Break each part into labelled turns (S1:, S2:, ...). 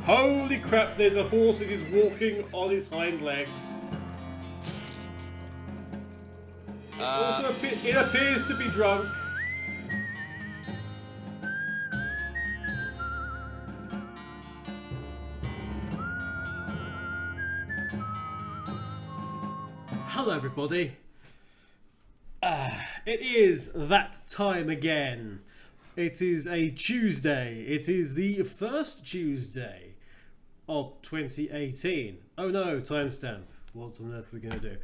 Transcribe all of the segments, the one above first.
S1: Holy crap, there's a horse that is walking on its hind legs. It appears to be drunk. Hello everybody. It is that time again. It is a Tuesday. It is the first Tuesday of 2018. Oh no, timestamp. What on earth are we going to do?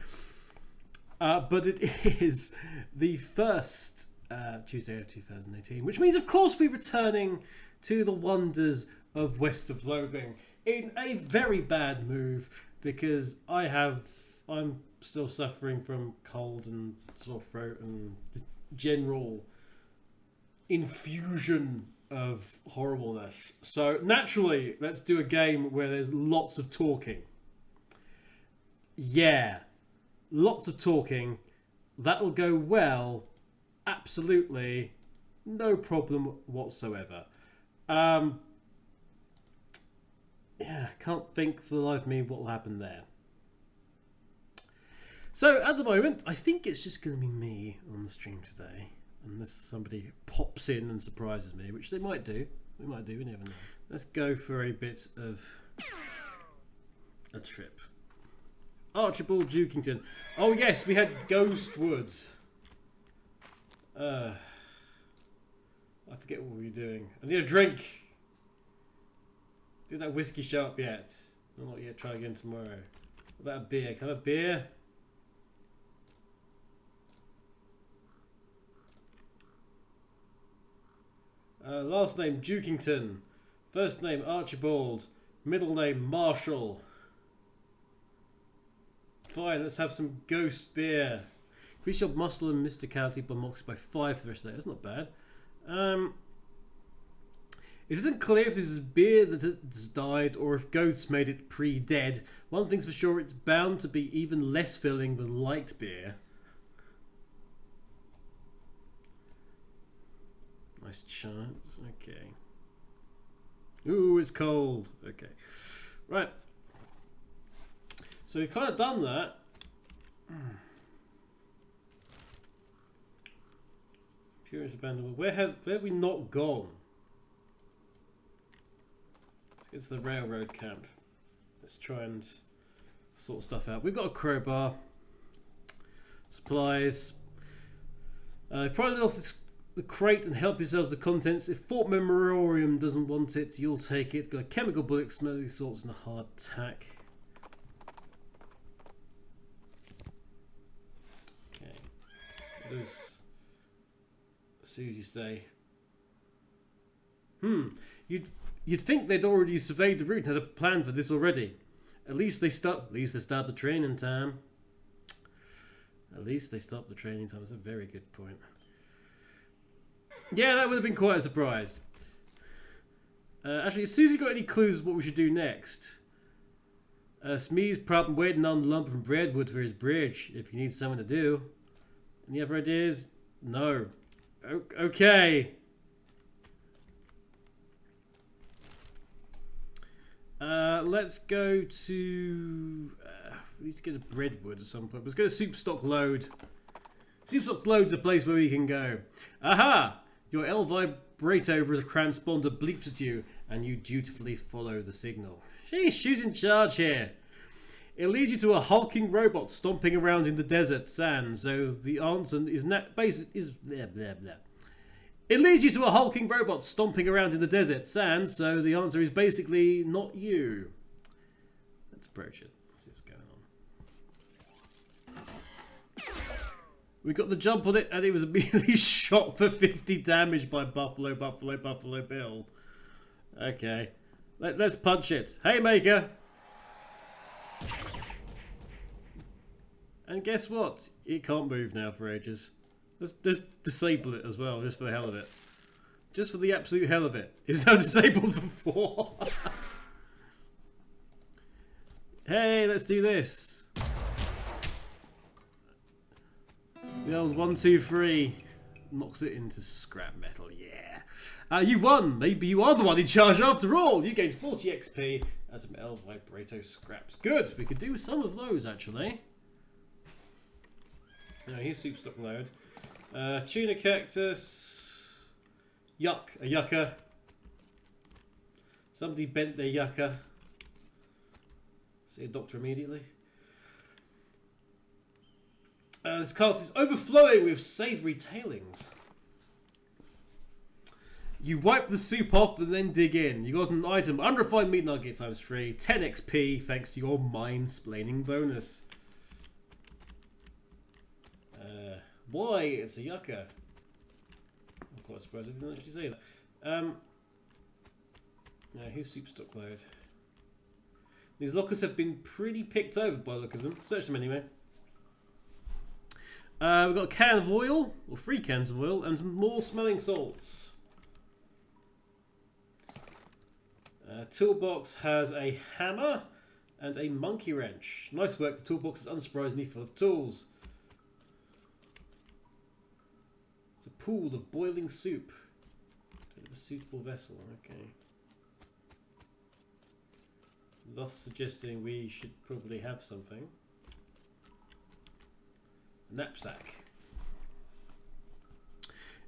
S1: But it is the first Tuesday of 2018, which means of course we're returning to the wonders of West of Loathing in a very bad move because I'm still suffering from cold and sore throat and general infusion of horribleness. So naturally, let's do a game where there's lots of talking. Yeah, lots of talking. That'll go well. Absolutely, no problem whatsoever. Yeah, can't think for the life of me what will happen there. So at the moment, I think it's just going to be me on the stream today, unless somebody pops in and surprises me, which they might do. We never know. Let's go for a bit of a trip. Archibald Dukington. Oh yes, we had Ghost Woods. I forget what we were doing. I need a drink. Did that whiskey show up yet? Not yet. Try again tomorrow. What about a beer? Can I have a beer? Last name Dukington, first name Archibald, middle name Marshall. Fine, let's have some ghost beer. Increase your muscle and mysticality by moxie by 5 for the rest of the day. That's not bad. It isn't clear if this is beer that has died or if ghosts made it pre-dead. One thing's for sure, it's bound to be even less filling than light beer. Nice chance. Okay. Ooh, it's cold. Okay. Right. So we've kind of done that. Furious abandonment. Where have we not gone? Let's get to the railroad camp. Let's try and sort stuff out. We've got a crowbar. Supplies. Probably off this the crate and help yourselves to the contents. If Fort Memoriam doesn't want it, you'll take it. Got a chemical bullet, smelly salts, and a hard tack. Okay. What does Susie say? You'd think they'd already surveyed the route and had a plan for this already. At least they stopped the training time. At least they stopped the training time. That's a very good point. Yeah, that would have been quite a surprise. Actually, has Susie got any clues what we should do next? Smee's probably waiting on the lumber from BREADWOOD for his bridge, if you need someone to do. Any other ideas? No. Okay. Let's go to... we need to get a BREADWOOD at some point. Let's go to Soupstock Load. Soupstock Load's a place where we can go. Aha! Your L vibrator over the transponder bleeps at you, and you dutifully follow the signal. Sheesh, who's in charge here? It leads you to a hulking robot stomping around in the desert sand, so the answer is blah, blah, blah. It leads you to a hulking robot stomping around in the desert sand, so the answer is basically not you. Let's approach it. Let's see what's going on. We got the jump on it, and it was immediately shot for 50 damage by Buffalo Bill. Okay. Let's punch it. Haymaker! And guess what? It can't move now for ages. Let's just disable it as well, just for the hell of it. Just for the absolute hell of it. It's now disabled for 4. Hey, let's do this. The old 1, 2, 3 knocks it into scrap metal, yeah. You won. Maybe you are the one in charge after all. You gained 40 XP and some L vibrato scraps. Good. We could do some of those actually. Now here's soup stock load. Tuna cactus. Yuck. A yucca. Somebody bent their yucca. See a doctor immediately. This cart is overflowing with savoury tailings. You wipe the soup off and then dig in. You got an item, unrefined meat nugget times 3, 10 XP thanks to your mind-splaining bonus. Why? It's a yucca. I'm quite surprised I didn't actually say that. Now here's soup stock load. These lockers have been pretty picked over by the look of them. Search them anyway. We've got a can of oil, or 3 cans of oil, and some more smelling salts. Toolbox has a hammer and a monkey wrench. Nice work, the toolbox is unsurprisingly full of tools. It's a pool of boiling soup. Don't have a suitable vessel, okay. Thus suggesting we should probably have something. Knapsack.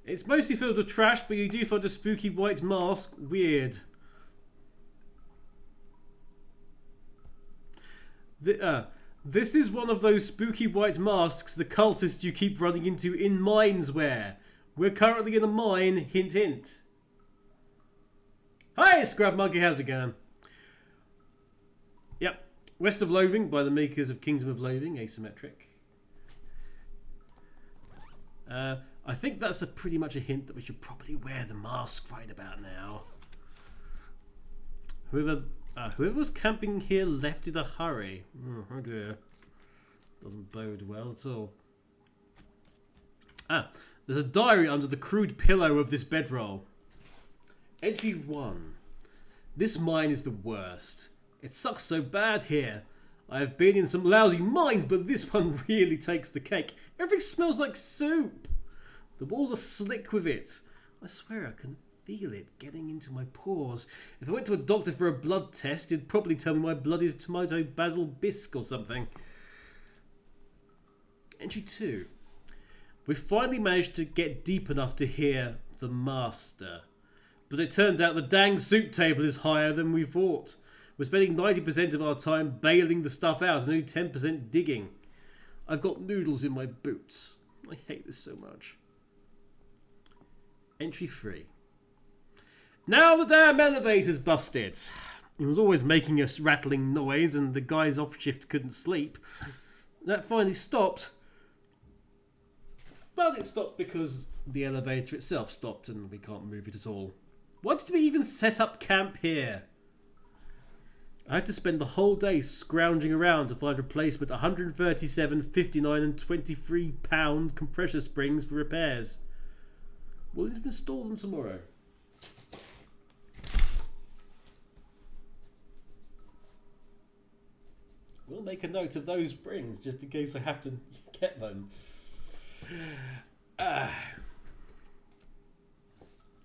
S1: It's mostly filled with trash, but you do find a spooky white mask. Weird. This is one of those spooky white masks the cultists you keep running into in mines wear. We're currently in a mine, hint hint. Hi, Scrub Monkey, how's it going? Yep. West of Loathing by the makers of Kingdom of Loathing, asymmetric. I think that's pretty much a hint that we should probably wear the mask right about now. Whoever was camping here left in a hurry. Oh dear. Doesn't bode well at all. There's a diary under the crude pillow of this bedroll. Entry 1. This mine is the worst. It sucks so bad here. I have been in some lousy mines, but this one really takes the cake. Everything smells like soup. The walls are slick with it. I swear I can feel it getting into my pores. If I went to a doctor for a blood test, he'd probably tell me my blood is tomato basil bisque or something. Entry 2. We finally managed to get deep enough to hear the master. But it turned out the dang soup table is higher than we thought. We're spending 90% of our time bailing the stuff out and only 10% digging. I've got noodles in my boots. I hate this so much. Entry 3. Now the damn elevator's busted. It was always making a rattling noise and the guys off shift couldn't sleep. That finally stopped. But it stopped because the elevator itself stopped and we can't move it at all. Why did we even set up camp here? I had to spend the whole day scrounging around to find replacement 137, 59 and 23 pound compressor springs for repairs. We'll install them tomorrow. We'll make a note of those springs just in case I have to get them.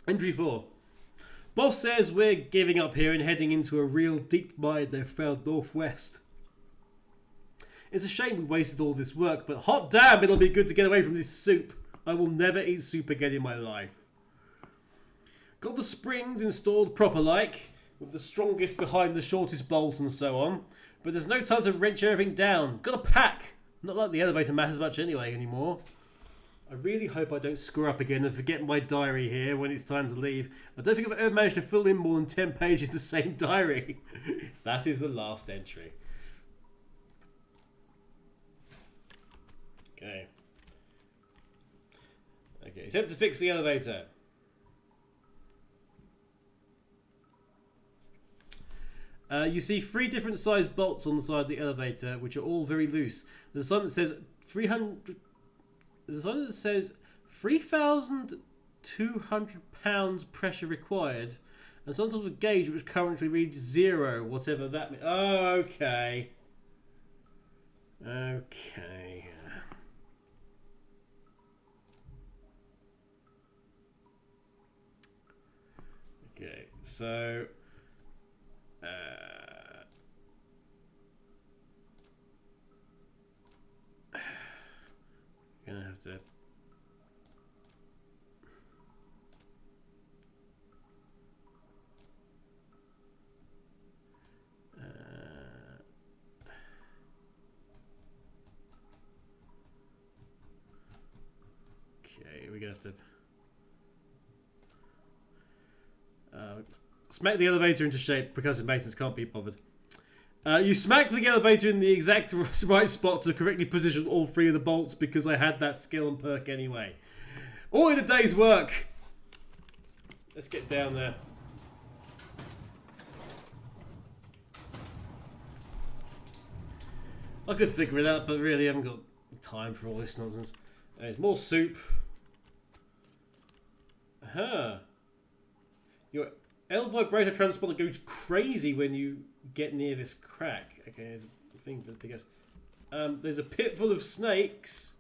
S1: Entry 4. Boss says we're giving up here and heading into a real deep mine they've found northwest. It's a shame we wasted all this work, but hot damn, it'll be good to get away from this soup. I will never eat soup again in my life. Got the springs installed proper like, with the strongest behind the shortest bolt and so on, but there's no time to wrench everything down. Got to pack. Not like the elevator matters much anyway anymore. I really hope I don't screw up again and forget my diary here when it's time to leave. I don't think I've ever managed to fill in more than 10 pages in the same diary. That is the last entry. Okay. Okay, attempt to fix the elevator. You see 3 different sized bolts on the side of the elevator, which are all very loose. There's one that says 300. There's one that says 3,200 pounds pressure required, and some sort of gauge which currently reads 0, whatever that means. Oh, okay. Okay. Okay, so gonna have to. Okay, we're gonna have to smack the elevator into shape because the maintenance can't be bothered. You smack the elevator in the exact right spot to correctly position all 3 of the bolts because I had that skill and perk anyway. All in a day's work. Let's get down there. I could figure it out, but really I haven't got time for all this nonsense. There's more soup. Aha. Your L vibrator transporter goes crazy when you get near this crack. Okay, there's a thing for the pickers. There's a pit full of snakes.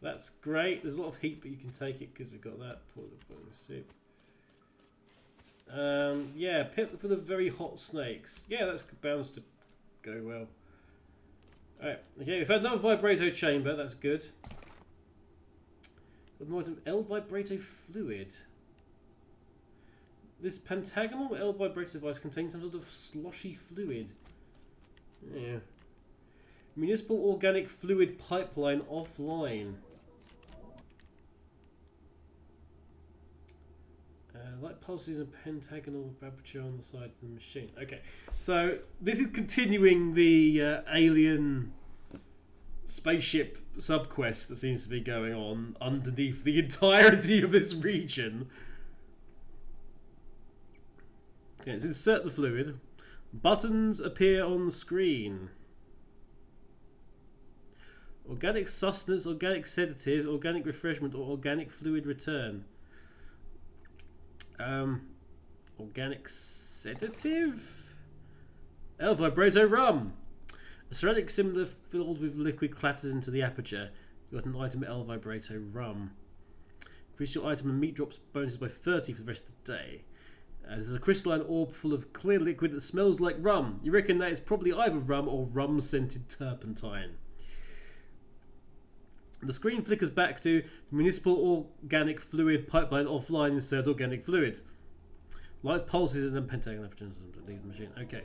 S1: That's great. There's a lot of heat, but you can take it because we've got that. Pour the soup. Yeah, pit full of very hot snakes. Yeah, that's bound to go well. Alright, okay, we've had another vibrato chamber. That's good. L vibrato fluid. This pentagonal L vibrator device contains some sort of sloshy fluid. Yeah. Municipal organic fluid pipeline offline. Light pulses a pentagonal aperture on the side of the machine. Okay, so this is continuing the alien spaceship subquest that seems to be going on underneath the entirety of this region. Okay, let's insert the fluid. Buttons appear on the screen. Organic sustenance, organic sedative, organic refreshment, or organic fluid return. Organic sedative? El vibrato rum. A ceramic cylinder filled with liquid clatters into the aperture. You got an item El vibrato rum. Increase your item and meat drops bonuses by 30 for the rest of the day. This is a crystalline orb full of clear liquid that smells like rum. You reckon that is probably either rum or rum-scented turpentine. The screen flickers back to municipal organic fluid pipeline offline. Insert organic fluid. Light pulses in a pentagon leave the machine. Okay.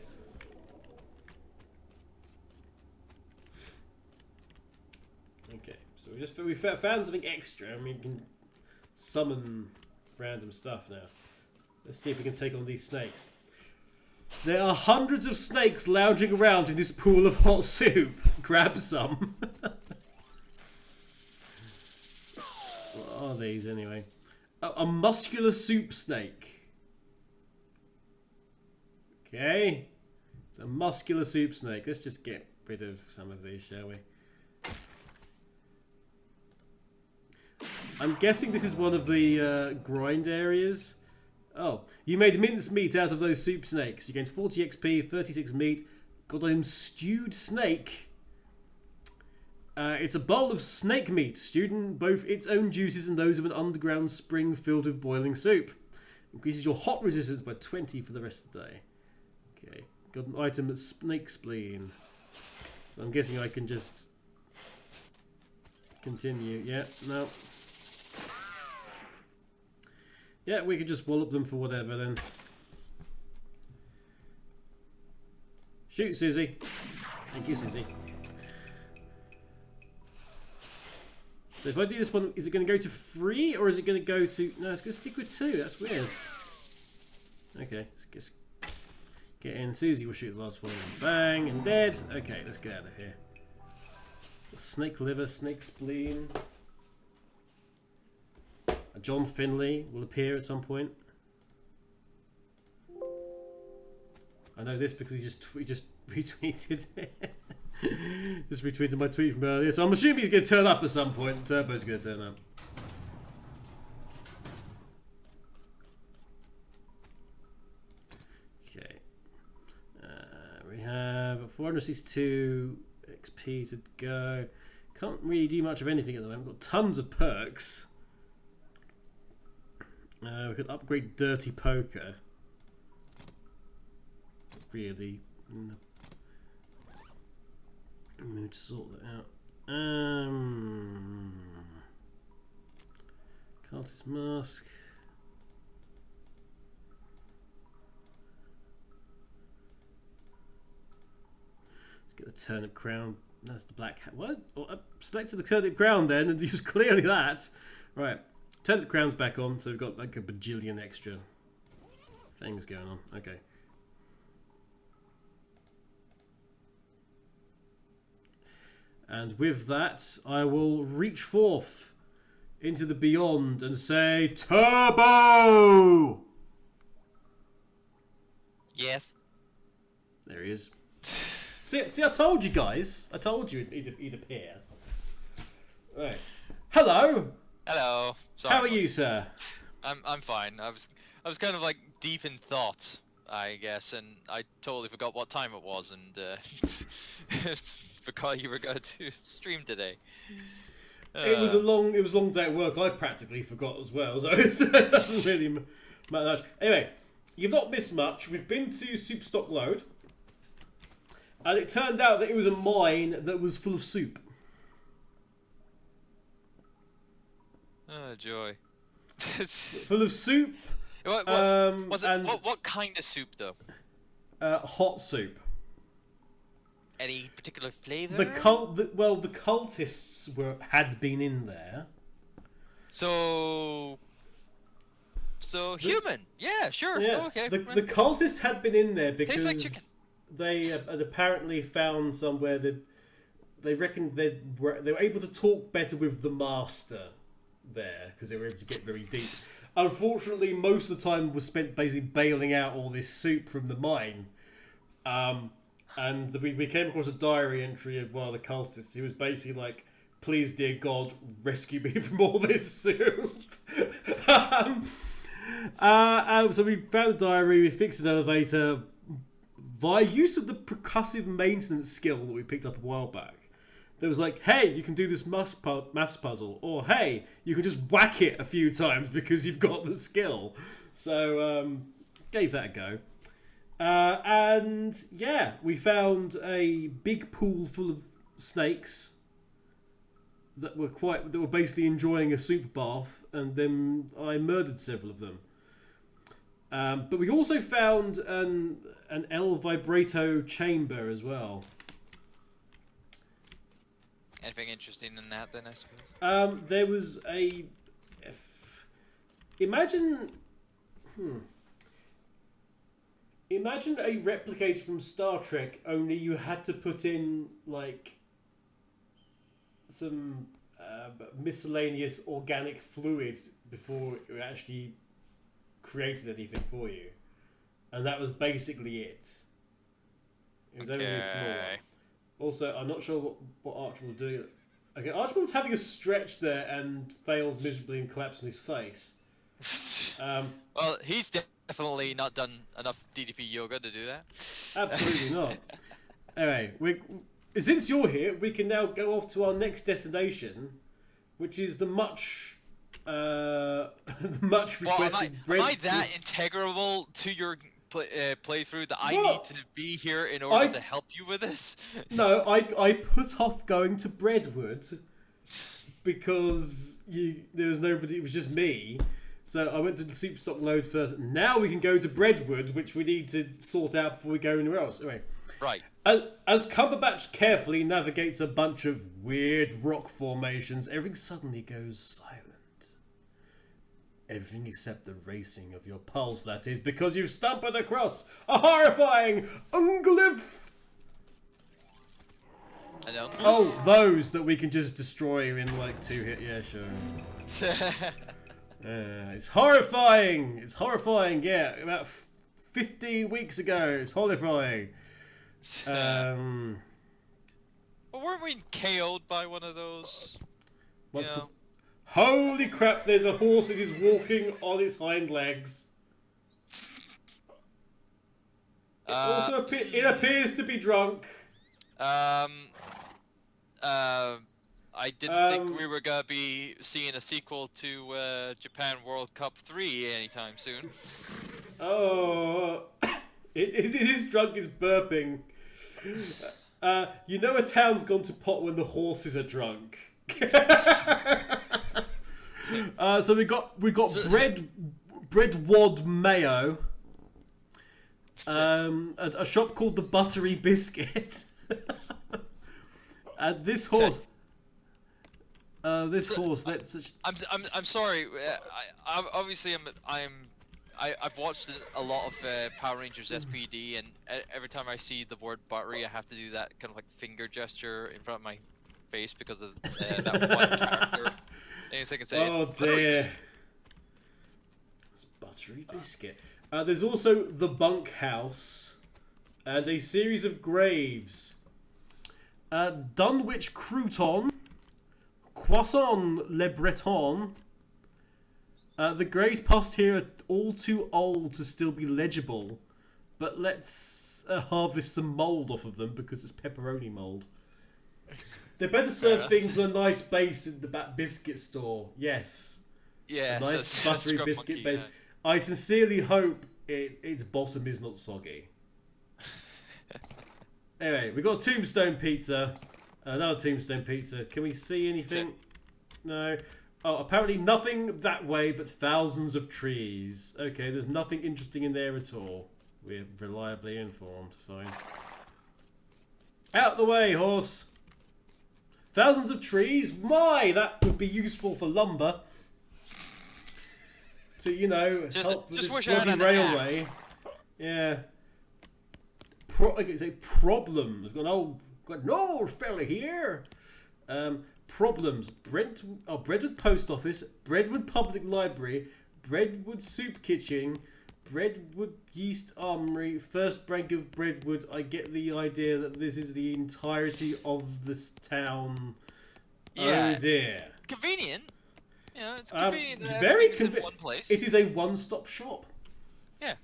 S1: Okay. So we found something extra. I mean, we can summon random stuff now. Let's see if we can take on these snakes. There are hundreds of snakes lounging around in this pool of hot soup. Grab some. What are these anyway? A muscular soup snake. Okay. It's a muscular soup snake. Let's just get rid of some of these, shall we? I'm guessing this is one of the grind areas. Oh, you made minced meat out of those soup snakes. You gained 40 XP, 36 meat. Got a stewed snake. It's a bowl of snake meat, stewed in both its own juices and those of an underground spring filled with boiling soup. Increases your hot resistance by 20 for the rest of the day. Okay, got an item that's snake spleen. So I'm guessing I can just continue. Yeah, no. Yeah, we could just wallop them for whatever then. Shoot, Susie. Thank you, Susie. So if I do this one, is it going to go to 3 or is it going to go to... No, it's going to stick with 2. That's weird. Okay, let's just get in. Susie will shoot the last one. Bang, and dead. Okay, let's get out of here. Snake liver, snake spleen. John Finlay will appear at some point. I know this because he just retweeted it. Just retweeted my tweet from earlier. So I'm assuming he's going to turn up at some point. Turbo's going to turn up. Okay. We have 462 XP to go. Can't really do much of anything at the moment. We've got tons of perks. We could upgrade Dirty Poker. really in the mood to sort that out. Cultist mask. Let's get the turnip crown. That's the black hat. What? Oh, I selected the turnip crown then, and it was clearly that. Right. Turnip crown's back on, so we've got like a bajillion extra things going on. Okay. And with that, I will reach forth into the beyond and say, Turbo!
S2: Yes.
S1: There he is. See, I told you guys. I told you he'd appear. Right. Hello!
S2: Hello. Sorry.
S1: How are you, sir?
S2: I'm fine. I was kind of like deep in thought, I guess, and I totally forgot what time it was, and forgot you were going to stream today.
S1: It was a long day at work. I practically forgot as well, so it doesn't really matter much. Anyway, you've not missed much. We've been to Superstock Load, and it turned out that it was a mine that was full of soup.
S2: Oh, joy.
S1: Full of soup.
S2: What kind of soup, though?
S1: Hot soup.
S2: Any particular flavour?
S1: The cultists had been in there.
S2: So human. Yeah, sure.
S1: Yeah.
S2: Oh, okay.
S1: The cultists had been in there because
S2: like chicken.
S1: they had apparently found somewhere that they reckoned they were able to talk better with the master there because they were able to get very deep. Unfortunately, most of the time was spent basically bailing out all this soup from the mine. And we came across a diary entry of one of the cultists. He was basically like, "Please, dear God, rescue me from all this soup." So we found the diary. We fixed an elevator via use of the percussive maintenance skill that we picked up a while back. There was like, "Hey, you can do this maths puzzle," or "Hey, you can just whack it a few times because you've got the skill." So gave that a go. And yeah, we found a big pool full of snakes that were basically enjoying a soup bath, and then I murdered several of them. But we also found an El Vibrato chamber as well.
S2: Anything interesting in that, then, I suppose?
S1: There was Imagine a replicator from Star Trek, only you had to put in, like, some miscellaneous organic fluid before it actually created anything for you. And that was basically it. It was only a small one. Also, I'm not sure what Archibald doing. Okay, Archibald's having a stretch there and failed miserably and collapsed on his face.
S2: Well, he's definitely not done enough DDP yoga to do that.
S1: Absolutely not. Anyway, since you're here, we can now go off to our next destination, which is the much requested.
S2: Am I that integral to your playthrough that I need to be here in order to help you with this?
S1: No, I put off going to Breadwood because there was nobody. It was just me. So I went to the Superstock Load first. Now we can go to Breadwood, which we need to sort out before we go anywhere else. Anyway,
S2: right.
S1: As Cumberbatch carefully navigates a bunch of weird rock formations, everything suddenly goes silent. Everything except the racing of your pulse, that is, because you've stumbled across a horrifying unglyph.
S2: An unglyph?
S1: Oh, those that we can just destroy in like 2 hits. Yeah, sure. It's horrifying. It's horrifying. Yeah, about 15 weeks ago. It's horrifying.
S2: Well, weren't we KO'd by one of those?
S1: Holy crap! There's a horse that is walking on its hind legs. It appears to be drunk.
S2: I didn't think we were gonna be seeing a sequel to Japan World Cup 3 anytime soon.
S1: Oh, His drunk is burping. You know a town's gone to pot when the horses are drunk. So we got BREADWOOD mayo. A shop called the Buttery Biscuit. And this horse.
S2: I'm sorry. I've watched a lot of Power Rangers SPD, and every time I see the word buttery, I have to do that kind of like finger gesture in front of my face because of that one character. Anything I can say.
S1: Oh dear. It's Buttery Biscuit. There's also the Bunkhouse, and a series of graves. Dunwich Crouton, Croissant Le Breton. The graves past here are all too old to still be legible, but let's harvest some mould off of them because it's pepperoni mould. They better serve things on a nice base in the back biscuit store. Yes.
S2: Yeah.
S1: A nice buttery biscuit base. I sincerely hope its bottom is not soggy. Anyway, we got Tombstone Pizza. Another Tombstone Pizza. Can we see anything? No. Oh, apparently nothing that way but thousands of trees. Okay, there's nothing interesting in there at all. We're reliably informed. Fine. Out the way, horse. Thousands of trees? My, that would be useful for lumber. To, you know, help with this bloody railway. Yeah. Okay, say problems. We've got an old fella here. Problems. Breadwood Post Office, Breadwood Public Library, Breadwood Soup Kitchen, Breadwood Yeast Armory, First Bank of Breadwood. I get the idea that this is the entirety of this town.
S2: Yeah.
S1: Oh dear.
S2: Convenient. You know, it's convenient.
S1: Very
S2: convenient. In one place.
S1: It is a one-stop shop.
S2: Yeah.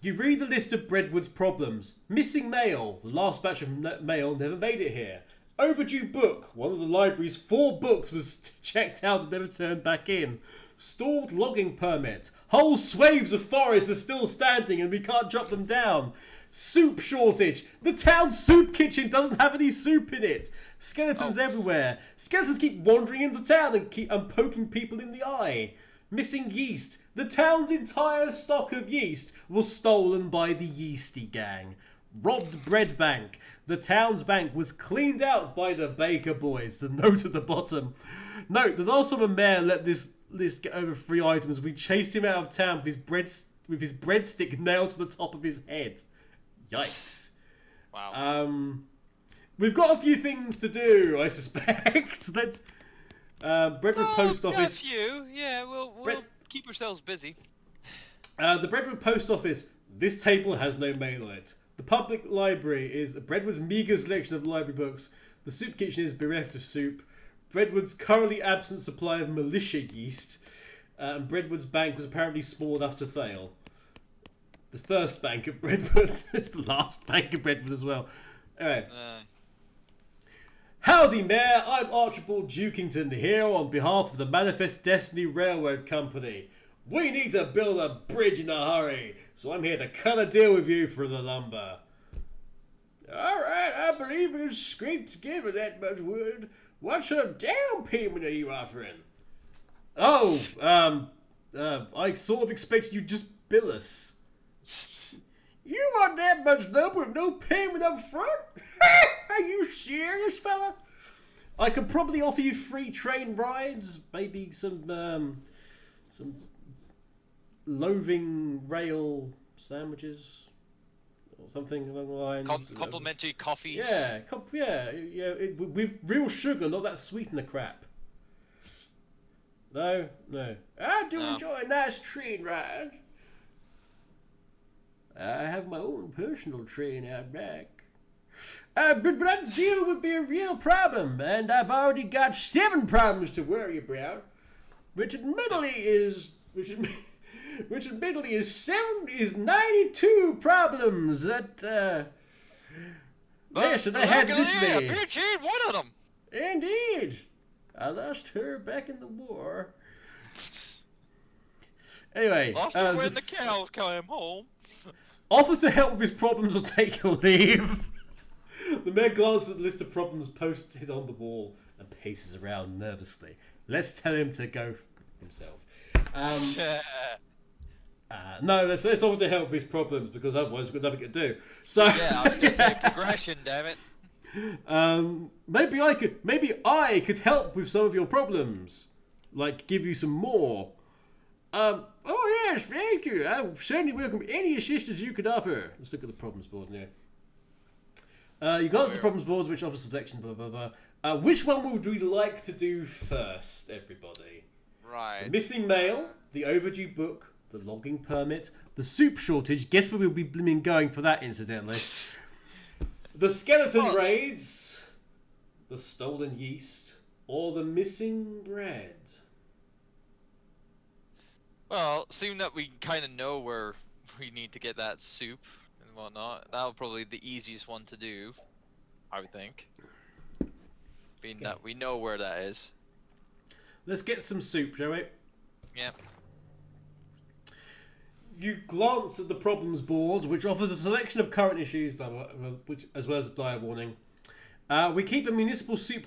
S1: You read the list of Breadwood's problems. Missing mail. The last batch of mail never made it here. Overdue book. One of the library's 4 books was checked out and never turned back in. Stalled logging permit. Whole swathes of forest are still standing and we can't chop them down. Soup shortage. The town soup kitchen doesn't have any soup in it. Skeletons everywhere. Skeletons keep wandering into town and poking people in the eye. Missing yeast. The town's entire stock of yeast was stolen by the Yeasty Gang. Robbed bread bank. The town's bank was cleaned out by the Baker Boys. The note at the bottom. Note, the last time a mayor let this list get over 3 items, we chased him out of town with his breadstick nailed to the top of his head. Yikes.
S2: Wow.
S1: We've got a few things to do, I suspect. Let's Breadwood Post Office.
S2: A few. Yeah, we'll keep ourselves busy.
S1: The Breadwood Post Office. This table has no mail on it. The public library is Breadwood's meagre selection of library books. The soup kitchen is bereft of soup. Breadwood's currently absent supply of militia yeast. And Breadwood's bank was apparently small enough to fail. The first bank of Breadwood is the last bank of Breadwood as well. Anyway. Howdy, Mayor. I'm Archibald Dukington here on behalf of the Manifest Destiny Railroad Company. We need to build a bridge in a hurry, so I'm here to cut a deal with you for the lumber. Alright, I believe we've scraped together that much wood. What sort of down payment are you offering? Oh, I sort of expected you just bill us. You want that much lumber with no payment up front? Are you serious, fella? I could probably offer you free train rides, maybe some Loathing rail sandwiches or something along the lines.
S2: Complimentary coffees.
S1: Yeah, with real sugar, not that sweetener crap. No. I do enjoy a nice train ride. I have my own personal train out back. But that deal would be a real problem, and I've already got 7 problems to worry about, which admittedly is 92 problems that should I had this day.
S2: Bitch ain't one of them.
S1: Indeed, I lost her back in the war. Anyway,
S2: lost her when the cows came home.
S1: Offer to help with his problems or take your leave. The mayor glances at the list of problems posted on the wall and paces around nervously. Let's tell him to go himself. No, let's offer to help with his problems because otherwise we've got nothing to do. So
S2: Yeah, I was going to say progression, damn it.
S1: maybe I could help with some of your problems, like give you some more. Oh yes, thank you. I certainly welcome any assistance you could offer. Let's look at the problems board now. You glance at the problems boards, which offers selection, blah blah blah. Which one would we like to do first, everybody?
S2: Right.
S1: The missing mail, the overdue book, the logging permit, the soup shortage. Guess where we'll be blooming going for that, incidentally. The skeleton raids, the stolen yeast, or the missing bread.
S2: Well, seeing that we kind of know where we need to get that soup and whatnot, that'll probably be the easiest one to do, I would think. Being that we know where that is.
S1: Let's get some soup, shall we?
S2: Yeah.
S1: You glance at the problems board, which offers a selection of current issues, blah, blah, blah, which, as well as a dire warning. We keep a municipal soup...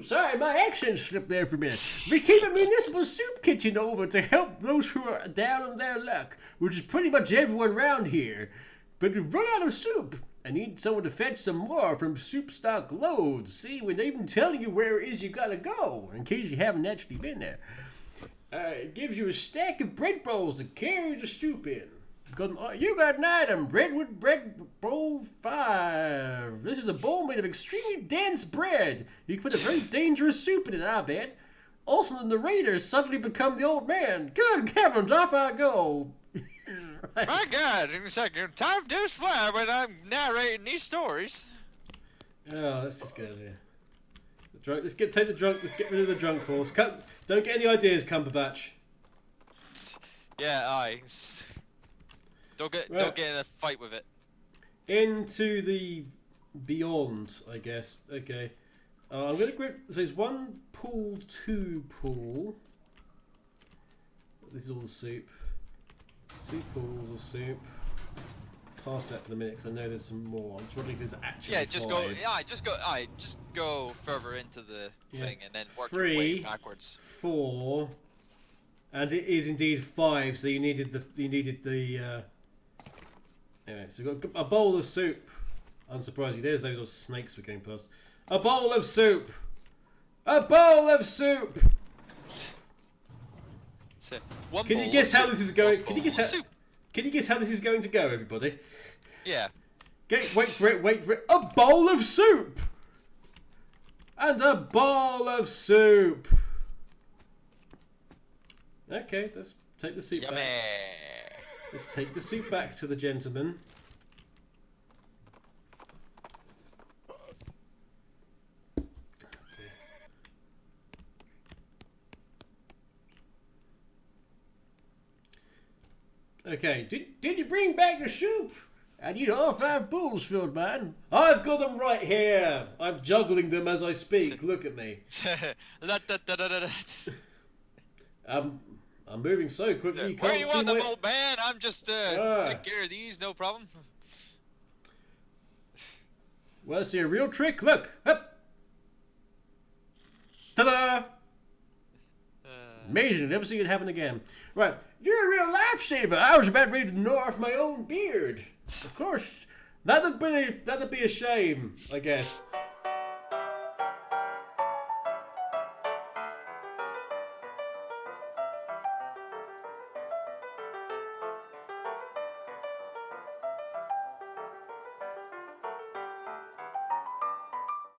S1: Sorry, my accent slipped there for a minute. We keep a municipal soup kitchen over to help those who are down on their luck, which is pretty much everyone around here. But we've run out of soup. I need someone to fetch some more from Soup Stock Loads. See, we're even telling you where it is you gotta go, in case you haven't actually been there. It gives you a stack of bread bowls to carry the soup in. You got an item, BREADWOOD Bread Bowl 5. This is a bowl made of extremely dense bread. You can put a very dangerous soup in it, I bet. Also, the narrators suddenly become the old man. Good heavens, off I go.
S2: My God, it's like time does fly when I'm narrating these stories.
S1: Oh, let's just get here. Let's get rid of the drunk horse. Don't get any ideas, Cumberbatch.
S2: Yeah, don't get in a fight with it.
S1: Into the beyond, I guess. Okay. I'm gonna grip. So there's 1 pool, 2 pool. This is all the soup. 2 pools of soup. Pass that for the minute because I know there's some more. I'm just wondering if there's actually.
S2: Yeah, just
S1: 5.
S2: just go further into the thing and then work
S1: 3,
S2: your way backwards.
S1: 4, and it is indeed 5. So you needed the. Anyway, so we've got a bowl of soup. Unsurprisingly, there's those little snakes we're getting past. A bowl of soup. A bowl of soup. Can you guess how this is going? Can you guess how this is going to go, everybody?
S2: Yeah.
S1: Wait for it. A bowl of soup. And a bowl of soup. Okay, let's take the soup back. Let's take the soup back to the gentleman. Okay, did you bring back the soup? I need all 5 bowls filled, man. I've got them right here. I'm juggling them as I speak. Look at me. I'm moving so quickly you can't see.
S2: Where you want them, old man? I'm just taking care of these, no problem.
S1: Well, see a real trick. Look, up. Ta-da! Amazing. Never seen it happen again. Right, you're a real lifesaver. I was about ready to gnaw off my own beard. Of course, that'd be a shame, I guess.